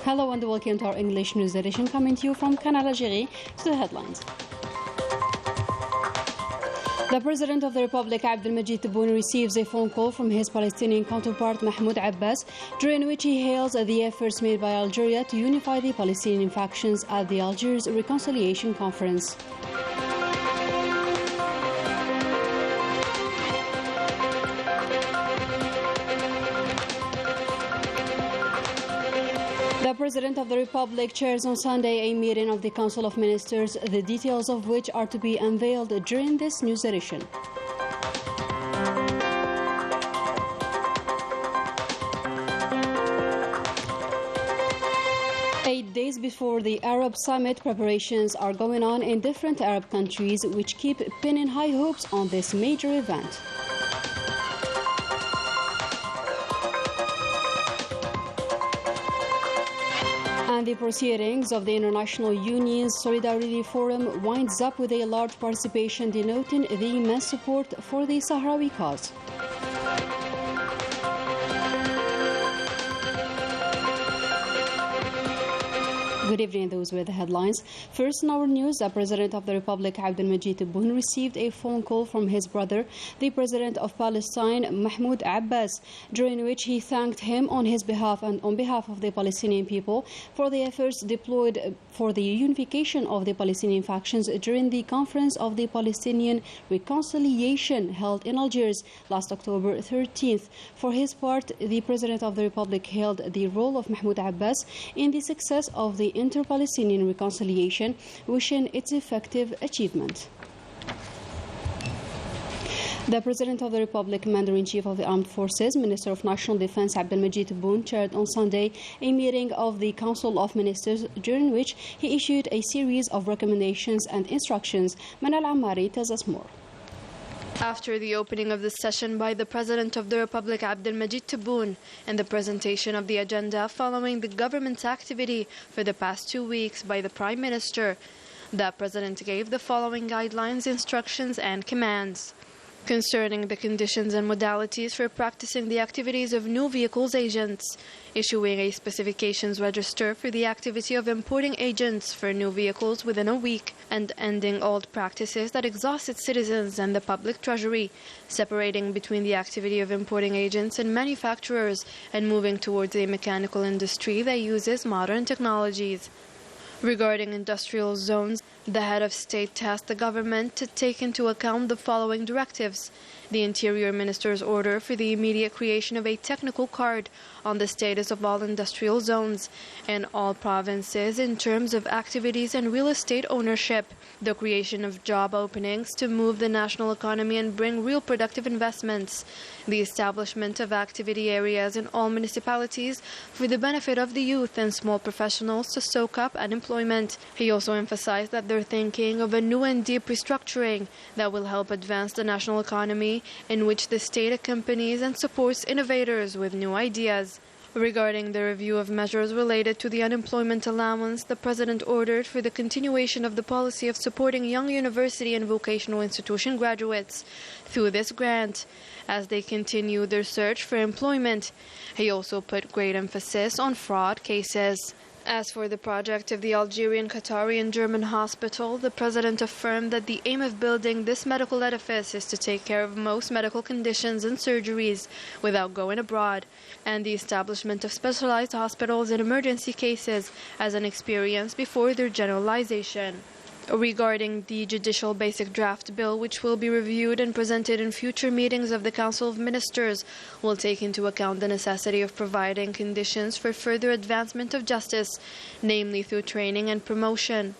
Hello and welcome to our English news edition coming to you from Canal, Algérie. To the headlines. The President of the Republic, Abdelmajid Tebboune, receives a phone call from his Palestinian counterpart, Mahmoud Abbas, during which he hails the efforts made by Algeria to unify the Palestinian factions at the Algiers Reconciliation Conference. The President of the Republic chairs on Sunday a meeting of the Council of Ministers, the details of which are to be unveiled during this news edition. Eight days before the Arab Summit, preparations are going on in different Arab countries, which keep pinning high hopes on this major event. And the proceedings of the International Union's Solidarity Forum winds up with a large participation, denoting the immense support for the Sahrawi cause. Good evening, those were the headlines. First in our news, the President of the Republic, Abdelmajid Tebboune, received a phone call from his brother, the President of Palestine, Mahmoud Abbas, during which he thanked him on his behalf and on behalf of the Palestinian people for the efforts deployed for the unification of the Palestinian factions during the Conference of the Palestinian Reconciliation held in Algiers last October 13th. For his part, the President of the Republic hailed the role of Mahmoud Abbas in the success of the inter-Palestinian reconciliation, wishing its effective achievement. The President of the Republic, Commander-in-Chief of the Armed Forces, Minister of National Defense Abdelmajid Tebboune, chaired on Sunday a meeting of the Council of Ministers, during which he issued a series of recommendations and instructions. Manal Ammari tells us more. After the opening of the session by the President of the Republic, Abdelmajid Tebboune, and the presentation of the agenda following the government's activity for the past 2 weeks by the Prime Minister, the President gave the following guidelines, instructions and commands. Concerning the conditions and modalities for practicing the activities of new vehicles agents, issuing a specifications register for the activity of importing agents for new vehicles within a week, and ending old practices that exhausted citizens and the public treasury, separating between the activity of importing agents and manufacturers, and moving towards a mechanical industry that uses modern technologies. Regarding industrial zones, the head of state tasked the government to take into account the following directives: the Interior Minister's order for the immediate creation of a technical card on the status of all industrial zones in all provinces in terms of activities and real estate ownership, the creation of job openings to move the national economy and bring real productive investments, the establishment of activity areas in all municipalities for the benefit of the youth and small professionals to soak up unemployment. He also emphasized that they're thinking of a new and deep restructuring that will help advance the national economy, in which the state accompanies and supports innovators with new ideas. Regarding the review of measures related to the unemployment allowance, the President ordered for the continuation of the policy of supporting young university and vocational institution graduates through this grant as they continue their search for employment. He also put great emphasis on fraud cases. As for the project of the Algerian, Qatari and German hospital, the President affirmed that the aim of building this medical edifice is to take care of most medical conditions and surgeries without going abroad, and the establishment of specialized hospitals in emergency cases as an experience before their generalization. Regarding the Judicial Basic Draft Bill, which will be reviewed and presented in future meetings of the Council of Ministers, will take into account the necessity of providing conditions for further advancement of justice, namely through training and promotion,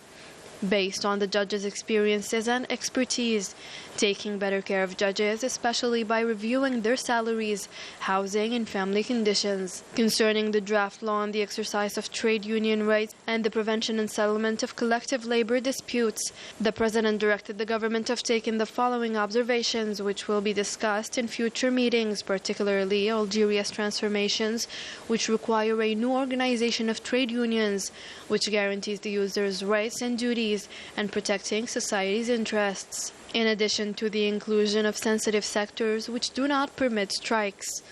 based on the judges' experiences and expertise, taking better care of judges, especially by reviewing their salaries, housing and family conditions. Concerning the draft law on the exercise of trade union rights and the prevention and settlement of collective labor disputes, the President directed the government of taking the following observations, which will be discussed in future meetings, particularly Algeria's transformations, which require a new organization of trade unions, which guarantees the users' rights and duties and protecting society's interests, in addition to the inclusion of sensitive sectors which do not permit strikes.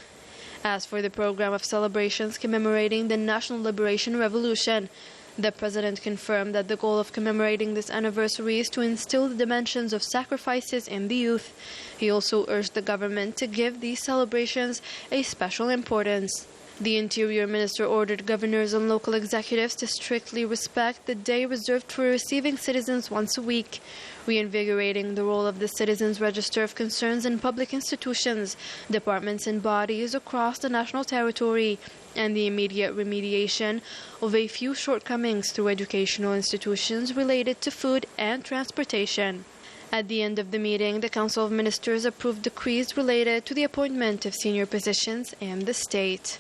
As for the program of celebrations commemorating the National Liberation Revolution, the President confirmed that the goal of commemorating this anniversary is to instill the dimensions of sacrifices in the youth. He also urged the government to give these celebrations a special importance. The Interior Minister ordered governors and local executives to strictly respect the day reserved for receiving citizens once a week, reinvigorating the role of the Citizens Register of Concerns in public institutions, departments and bodies across the national territory, and the immediate remediation of a few shortcomings through educational institutions related to food and transportation. At the end of the meeting, the Council of Ministers approved decrees related to the appointment of senior positions in the state.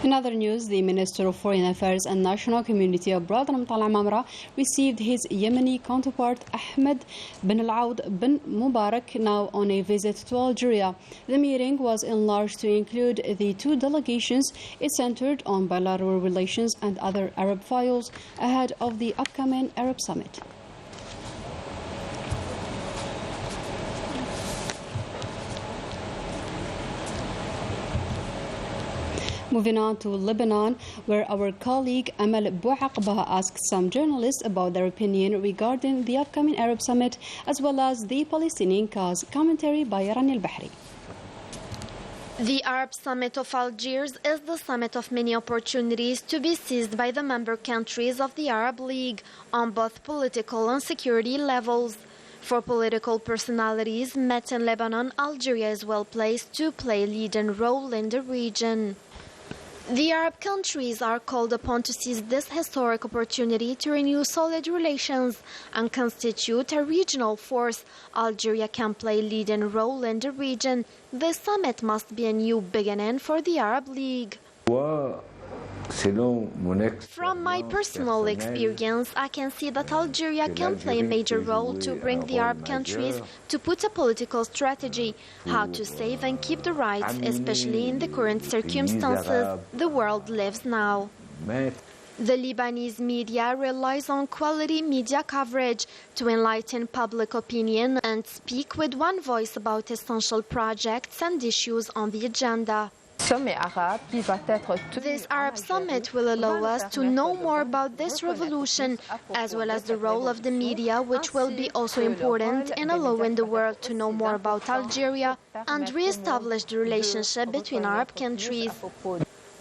In other news, the Minister of Foreign Affairs and National Community Abroad, Ramtal Mamra, received his Yemeni counterpart Ahmed bin Al-Aoud bin Mubarak, now on a visit to Algeria. The meeting was enlarged to include the two delegations. It centered on bilateral relations and other Arab files ahead of the upcoming Arab Summit. Moving on to Lebanon, where our colleague Amal Bouaqba asked some journalists about their opinion regarding the upcoming Arab Summit, as well as the Palestinian cause. Commentary by Rani Al-Bahri. The Arab Summit of Algiers is the summit of many opportunities to be seized by the member countries of the Arab League on both political and security levels. For political personalities met in Lebanon, Algeria is well placed to play a leading role in the region. The Arab countries are called upon to seize this historic opportunity to renew solid relations and constitute a regional force. Algeria can play a leading role in the region. This summit must be a new beginning for the Arab League. From my personal experience, I can see that Algeria can play a major role to bring the Arab countries to put a political strategy, how to save and keep the rights, especially in the current circumstances the world lives now. The Lebanese media relies on quality media coverage to enlighten public opinion and speak with one voice about essential projects and issues on the agenda. This Arab Summit will allow us to know more about this revolution, as well as the role of the media, which will be also important in allowing the world to know more about Algeria and re-establish the relationship between Arab countries.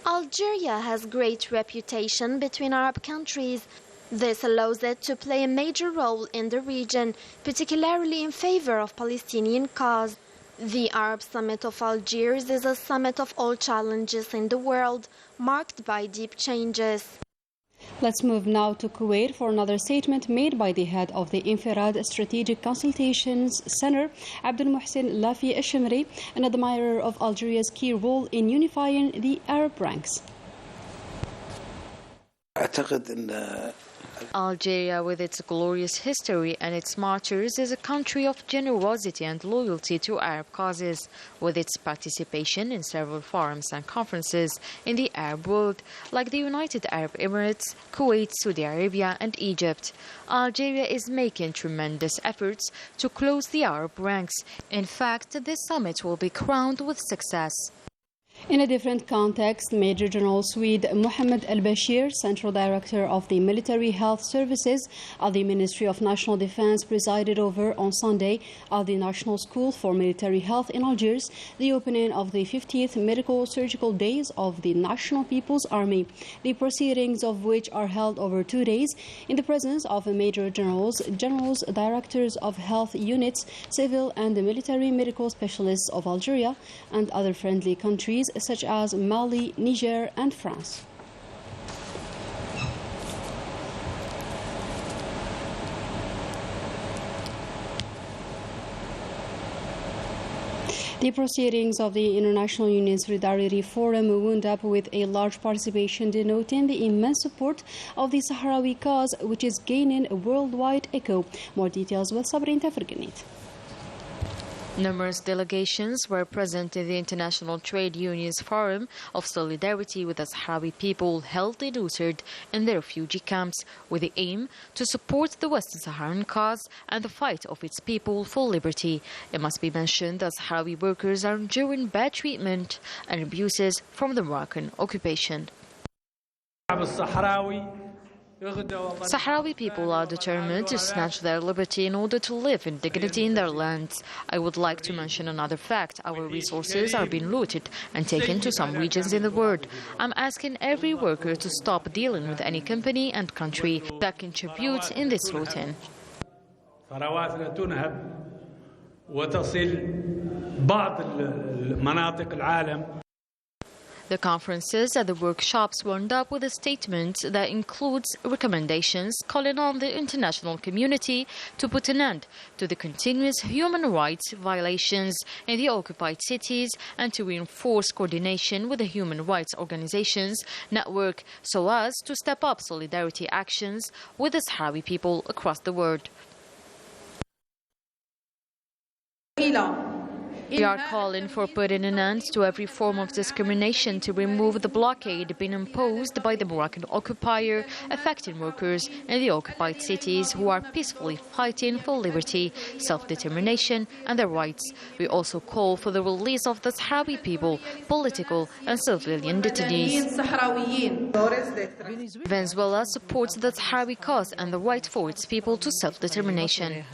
Algeria has great reputation between Arab countries. This allows it to play a major role in the region, particularly in favor of Palestinian cause. The Arab Summit of Algiers is a summit of all challenges in the world, marked by deep changes. Let's move now to Kuwait for another statement made by the head of the Infirad Strategic Consultations Center, Abdul Muhsin Lafi Eshemri, an admirer of Algeria's key role in unifying the Arab ranks. Algeria, with its glorious history and its martyrs, is a country of generosity and loyalty to Arab causes, with its participation in several forums and conferences in the Arab world, like the United Arab Emirates, Kuwait, Saudi Arabia and Egypt. Algeria is making tremendous efforts to close the Arab ranks. In fact, this summit will be crowned with success. In a different context, Major General Swede Mohammed Al-Bashir, Central Director of the Military Health Services of the Ministry of National Defense, presided over on Sunday at the National School for Military Health in Algiers the opening of the 50th Medical Surgical Days of the National People's Army, the proceedings of which are held over 2 days in the presence of Major Generals, Directors of Health Units, Civil and Military Medical Specialists of Algeria and other friendly countries such as Mali, Niger and France. The proceedings of the International Union Solidarity Forum wound up with a large participation, denoting the immense support of the Sahrawi cause, which is gaining a worldwide echo. More details with Sabrin Taferganit. Numerous delegations were present in the International Trade Unions Forum of Solidarity with the Sahrawi people held in Userd in the refugee camps with the aim to support the Western Saharan cause and the fight of its people for liberty. It must be mentioned that Sahrawi workers are enduring bad treatment and abuses from the Moroccan occupation. Sahrawi people are determined to snatch their liberty in order to live in dignity in their lands. I would like to mention another fact. Our resources are being looted and taken to some regions in the world. I'm asking every worker to stop dealing with any company and country that contributes in this looting. The conferences and the workshops wound up with a statement that includes recommendations calling on the international community to put an end to the continuous human rights violations in the occupied cities and to reinforce coordination with the human rights organizations network so as to step up solidarity actions with the Sahrawi people across the world. We are calling for putting an end to every form of discrimination to remove the blockade being imposed by the Moroccan occupier, affecting workers in the occupied cities who are peacefully fighting for liberty, self-determination and their rights. We also call for the release of the Sahrawi people, political and civilian detainees. Venezuela supports the Sahrawi cause and the right for its people to self-determination.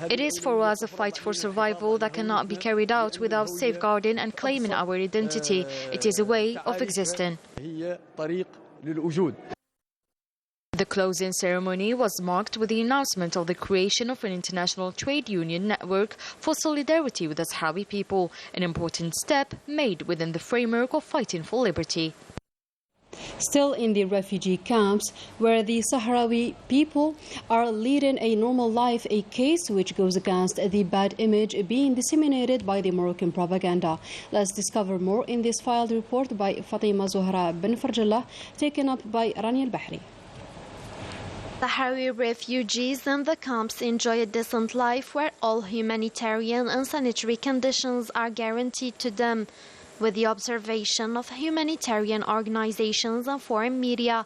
It is for us a fight for survival that cannot be carried out without safeguarding and claiming our identity. It is a way of existing. The closing ceremony was marked with the announcement of the creation of an international trade union network for solidarity with the Sahrawi people, an important step made within the framework of fighting for liberty. Still in the refugee camps, where the Sahrawi people are leading a normal life, a case which goes against the bad image being disseminated by the Moroccan propaganda. Let's discover more in this filed report by Fatima Zohra bin Farjallah, taken up by Rania al-Bahri. Sahrawi refugees in the camps enjoy a decent life where all humanitarian and sanitary conditions are guaranteed to them, with the observation of humanitarian organizations and foreign media,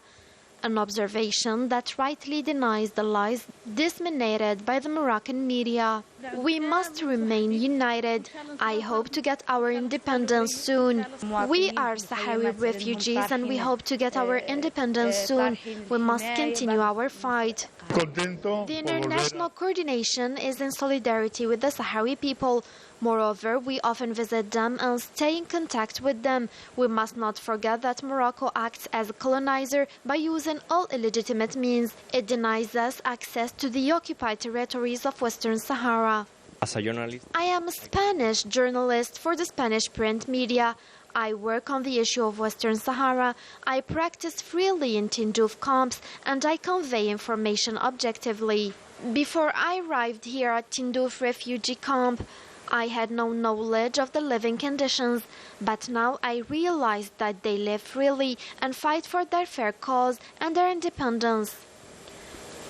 an observation that rightly denies the lies disseminated by the Moroccan media. We must remain united. I hope to get our independence soon. We are Sahrawi refugees and we hope to get our independence soon. We must continue our fight. The international coordination is in solidarity with the Sahrawi people. Moreover, we often visit them and stay in contact with them. We must not forget that Morocco acts as a colonizer by using all illegitimate means. It denies us access to the occupied territories of Western Sahara. I am a Spanish journalist for the Spanish print media. I work on the issue of Western Sahara. I practice freely in Tindouf camps and I convey information objectively. Before I arrived here at Tindouf refugee camp, I had no knowledge of the living conditions, but now I realize that they live freely and fight for their fair cause and their independence.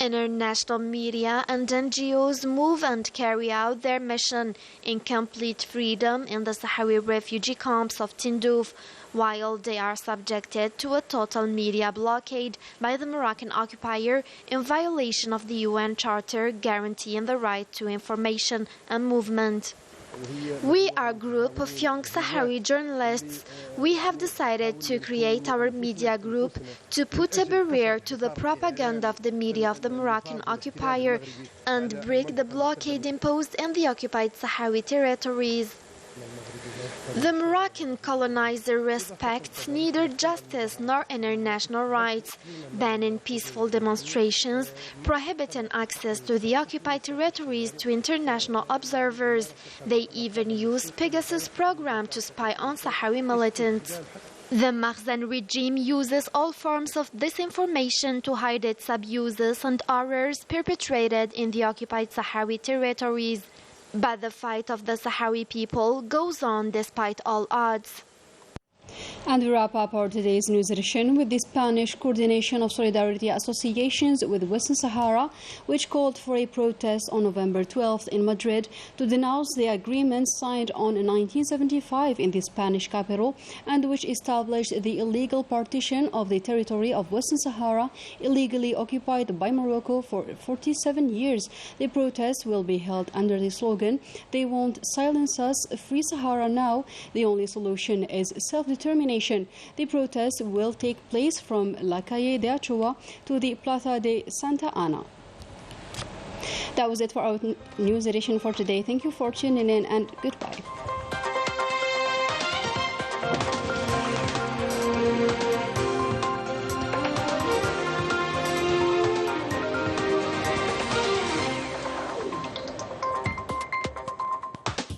International media and NGOs move and carry out their mission in complete freedom in the Sahrawi refugee camps of Tindouf, while they are subjected to a total media blockade by the Moroccan occupier in violation of the UN Charter guaranteeing the right to information and movement. We are a group of young Sahrawi journalists. We have decided to create our media group to put a barrier to the propaganda of the media of the Moroccan occupier and break the blockade imposed in the occupied Sahrawi territories. The Moroccan colonizer respects neither justice nor international rights, banning peaceful demonstrations, prohibiting access to the occupied territories to international observers. They even use Pegasus program to spy on Sahrawi militants. The Makhzen regime uses all forms of disinformation to hide its abuses and horrors perpetrated in the occupied Sahrawi territories. But the fight of the Sahrawi people goes on despite all odds. And we wrap up our today's news edition with the Spanish Coordination of Solidarity Associations with Western Sahara, which called for a protest on November 12th in Madrid to denounce the agreement signed on 1975 in the Spanish capital and which established the illegal partition of the territory of Western Sahara, illegally occupied by Morocco for 47 years. The protest will be held under the slogan, "They won't silence us, free Sahara now. The only solution is self-determination." The protest will take place from La Calle de Ochoa to the Plaza de Santa Ana. That was it for our news edition for today. Thank you for tuning in and goodbye.